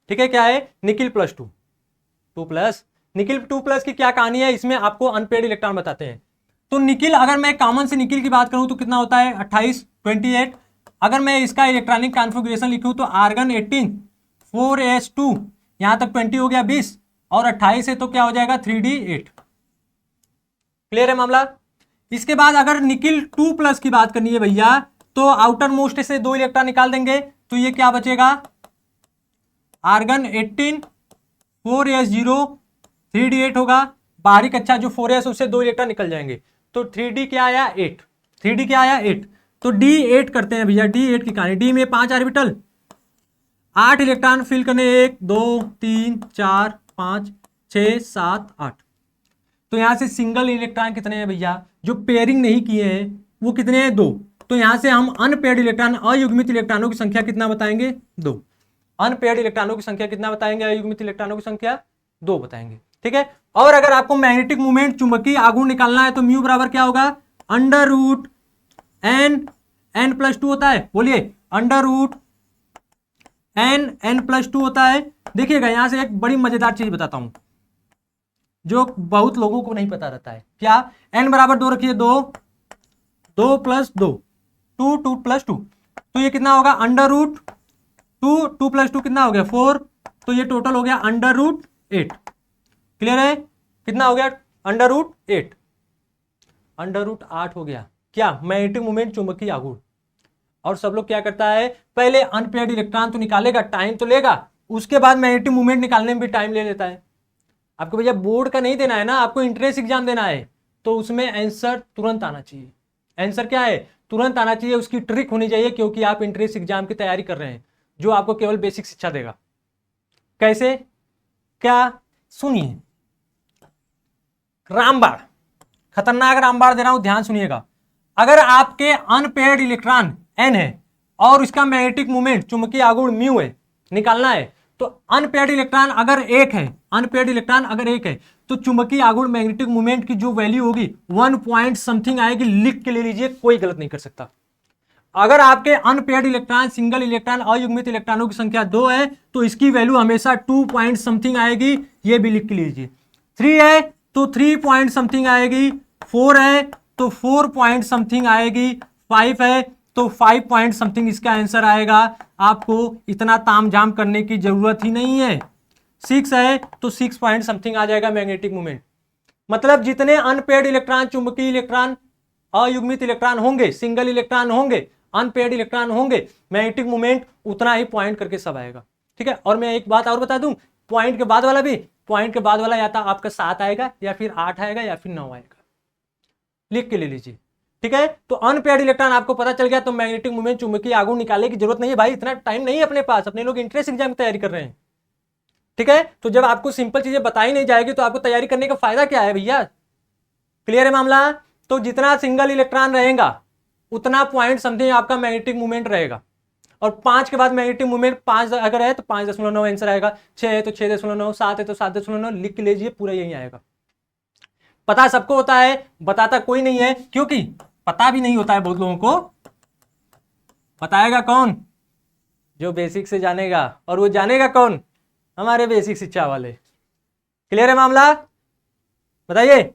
ठीक है, क्या है, Nikhil plus 2 plus, Nikhil 2 plus की क्या कहानी है, इसमें आपको अनपेयर्ड इलेक्ट्रॉन बताते हैं। तो निकिल, अगर मैं कॉमन से निकिल की बात करूं तो कितना होता है 28 28। अगर मैं इसका इलेक्ट्रॉनिक कॉन्फ़िगरेशन लिखूं तो आर्गन 18 4s2, यहां तक 20 हो गया 20 और 28 है तो क्या हो जाएगा 3d8। क्लियर है मामला। इसके बाद अगर निकिल 2 प्लस की बात करनी है भैया तो आउटर मोस्ट से 2 इलेक्ट्रॉन निकाल देंगे तो ये क्या बचेगा, आर्गन 18 4s0 3d8 होगा, बाहरी कक्षा जो 4s उससे 2 इलेक्ट्रॉन निकल जाएंगे तो 3d क्या आया 8, 3d क्या आया 8। तो d8 करते हैं भैया, d8 की कहानी, d में 5 ऑर्बिटल 8 इलेक्ट्रॉन फिल करने, 1 2 3 4 5 6 7 8। तो यहां से सिंगल इलेक्ट्रॉन कितने हैं भैया, जो पेयरिंग नहीं किए हैं वो कितने हैं 2। तो यहां से हम अनपेयर्ड इलेक्ट्रॉन, अयुग्मित इलेक्ट्रॉनों की संख्या कितना बताएंगे 2। अनपेयर्ड इलेक्ट्रॉनों की संख्या कितना बताएंगे, अयुग्मित इलेक्ट्रॉनों की संख्या 2 बताएंगे। ठीक है, और अगर आपको मैग्नेटिक मोमेंट, चुंबकीय आघूर्ण निकालना है तो म्यू बराबर क्या होगा, अंडर रूट n प्लस 2 होता है, बोलिए अंडर रूट n प्लस 2 होता है। देखिएगा यहां से एक बड़ी मजेदार चीज बताता हूं जो बहुत लोगों को नहीं पता रहता है, क्या, n बराबर 2 रखिए, 2 2 प्लस 2 2 2 प्लस 2, तो ये कितना होगा अंडर रूट 2 2 प्लस 2 कितना हो गया 4, तो ये टोटल हो गया अंडर रूट 8। क्लियर है, कितना हो गया अंडर रूट 8, अंडर रूट 8 हो गया क्या, मैग्नेटिक मोमेंट चुंबकीय आघूर्ण। और सब लोग क्या करता है, पहले अनपेयर्ड इलेक्ट्रॉन तो निकालेगा, टाइम तो लेगा, उसके बाद मैग्नेटिक मोमेंट निकालने में भी टाइम ले लेता है। आपको भैया बोर्ड का नहीं देना है ना, आपको इंट्रेंस एग्जाम देना है, तो उसमें आंसर तुरंत आना चाहिए। आंसर क्या है, तुरंत आना चाहिए, उसकी ट्रिक होनी चाहिए, क्योंकि आप इंट्रेंस एग्जाम की तैयारी कर रहे हैं जो आपको केवल बेसिक शिक्षा देगा। कैसे, क्या, सुनिए, रामबाण, खतरनाक रामबाण दे रहा हूं, ध्यान सुनिएगा। अगर आपके अनपेयर्ड इलेक्ट्रॉन n है और इसका मैग्नेटिक मोमेंट चुंबकीय आघूर्ण म्यू है, निकालना है, तो अनपेयर्ड इलेक्ट्रॉन अगर एक है, अनपेयर्ड इलेक्ट्रॉन अगर एक है तो चुंबकीय आघूर्ण मैग्नेटिक मोमेंट की जो वैल्यू होगी 1 पॉइंट समथिंग आएगी, लिख के ले लीजिए, कोई गलत नहीं कर सकता। अगर आपके अनपेयर्ड इलेक्ट्रॉन, सिंगल इलेक्ट्रॉन, अयुग्मित इलेक्ट्रॉनों की संख्या 2 है तो इसकी वैल्यू हमेशा 2 पॉइंट समथिंग आएगी, ये भी लिख के लीजिए। 3 है तो 3 पॉइंट समथिंग आएगी, 4 है तो 4 पॉइंट समथिंग आएगी, 5 है तो 5 पॉइंट समथिंग इसका आंसर आएगा। आपको इतना तामझाम करने की जरूरत ही नहीं है। 6 है तो 6 पॉइंट समथिंग आ जाएगा मैग्नेटिक मोमेंट। मतलब जितने अनपेयर्ड इलेक्ट्रॉन, चुंबकीय इलेक्ट्रॉन, अयुग्मित इलेक्ट्रॉन होंगे, सिंगल इलेक्ट्रॉन होंगे, अनपेयर्ड इलेक्ट्रॉन होंगे, मैग्नेटिक मोमेंट उतना ही पॉइंट करके सब आएगा। ठीक है, और मैं एक बात और बता दूं, पॉइंट के बाद वाला भी, पॉइंट के बाद वाला या तो आपका 7 आएगा या फिर 8 आएगा या फिर 9 आएगा, लिख के ले लीजिए। ठीक है, तो अनपेयर्ड इलेक्ट्रॉन आपको पता चल गया, तो मैग्नेटिक मोमेंट, चुंबकीय आघूर्ण निकालने की जरूरत नहीं है भाई, इतना टाइम नहीं है अपने पास, अपने लोग इंट्रेंस एग्जाम की तैयारी कर रहे हैं। ठीक है, तो जब आपको सिंपल चीजें बताई नहीं जाएगी तो आपको तैयारी करने का फायदा क्या है भैया। क्लियर है मामला। तो जितना सिंगल इलेक्ट्रॉन रहेगा उतना पॉइंट समथिंग आपका मैग्नेटिक मूवमेंट रहेगा, और 5 के बाद मैग्नेटिक मूवमेंट 5 अगर है तो 5.9 आंसर आएगा, 6 है तो 6.9, 7 है तो 7.9, लिख लीजिए, पूरा यही आएगा। पता सबको होता है, बताता कोई नहीं है, क्योंकि पता भी नहीं होता है बहुत लोगों को। बताएगा कौन, जो बेसिक से जानेगा, और वो जानेगा कौन, हमारे बेसिक शिक्षा वाले। क्लियर है मामला, बताइए।